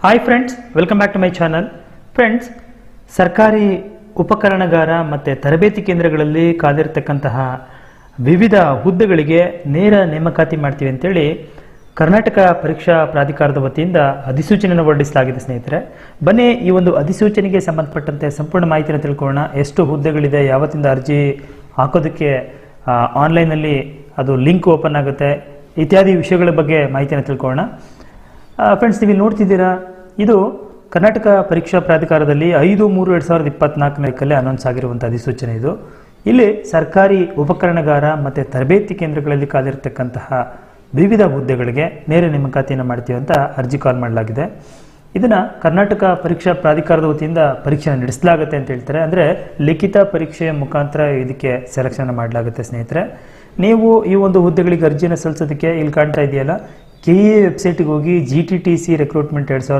Hi friends, welcome back to my channel. Friends, ಸರ್ಕಾರಿ ಉಪಕರಣಗಾರ ಮತ್ತು ತರಬೇತಿ ಕೇಂದ್ರಗಳಲ್ಲಿ ಕಾದಿರತಕ್ಕಂತಹ ವಿವಿಧ ಹುದ್ದೆಗಳಿಗೆ ನೇರ ನೇಮಕಾತಿ ಮಾಡ್ತೀವಿ ಅಂತೇಳಿ ಕರ್ನಾಟಕ ಪರೀಕ್ಷಾ ಪ್ರಾಧಿಕಾರದ ವತಿಯಿಂದ ಅಧಿಸೂಚನೆಯನ್ನು ಹೊರಡಿಸಲಾಗಿದೆ. ಸ್ನೇಹಿತರೆ, ಬನ್ನಿ ಈ ಒಂದು ಅಧಿಸೂಚನೆಗೆ ಸಂಬಂಧಪಟ್ಟಂತೆ ಸಂಪೂರ್ಣ ಮಾಹಿತಿಯನ್ನು ತಿಳ್ಕೊಳ್ಳೋಣ. ಎಷ್ಟು ಹುದ್ದೆಗಳಿದೆ, ಯಾವತ್ತಿಂದ ಅರ್ಜಿ ಹಾಕೋದಕ್ಕೆ ಆನ್ಲೈನಲ್ಲಿ ಅದು ಲಿಂಕ್ ಓಪನ್ ಆಗುತ್ತೆ, ಇತ್ಯಾದಿ ವಿಷಯಗಳ ಬಗ್ಗೆ ಮಾಹಿತಿಯನ್ನು ತಿಳ್ಕೊಳ್ಳೋಣ. ಫ್ರೆಂಡ್ಸ್, ನೀವು ನೋಡ್ತಿದ್ದೀರಾ, ಇದು ಕರ್ನಾಟಕ ಪರೀಕ್ಷಾ ಪ್ರಾಧಿಕಾರದಲ್ಲಿ 5/3/2024 ಅನೌನ್ಸ್ ಆಗಿರುವಂಥ ಅಧಿಸೂಚನೆ ಇದು. ಇಲ್ಲಿ ಸರ್ಕಾರಿ ಉಪಕರಣಗಾರ ಮತ್ತು ತರಬೇತಿ ಕೇಂದ್ರಗಳಲ್ಲಿ ಕಾದಿರತಕ್ಕಂತಹ ವಿವಿಧ ಹುದ್ದೆಗಳಿಗೆ ನೇರ ನೇಮಕಾತಿಯನ್ನು ಮಾಡ್ತೀವಿ ಅಂತ ಅರ್ಜಿ ಕಾಲ್ ಮಾಡಲಾಗಿದೆ. ಇದನ್ನು ಕರ್ನಾಟಕ ಪರೀಕ್ಷಾ ಪ್ರಾಧಿಕಾರದ ವತಿಯಿಂದ ಪರೀಕ್ಷೆ ನಡೆಸಲಾಗುತ್ತೆ ಅಂತ ಹೇಳ್ತಾರೆ. ಅಂದರೆ ಲಿಖಿತ ಪರೀಕ್ಷೆಯ ಮುಖಾಂತರ ಇದಕ್ಕೆ ಸೆಲೆಕ್ಷನ್ ಮಾಡಲಾಗುತ್ತೆ. ಸ್ನೇಹಿತರೆ, ನೀವು ಈ ಒಂದು ಹುದ್ದೆಗಳಿಗೆ ಅರ್ಜಿಯನ್ನು ಸಲ್ಲಿಸೋದಕ್ಕೆ ಇಲ್ಲಿ ಕಾಣ್ತಾ ಇದೆಯಲ್ಲ, KE ವೆಬ್ಸೈಟ್ಗೆ ಹೋಗಿ GTTC ರಿಕ್ರೂಟ್ಮೆಂಟ್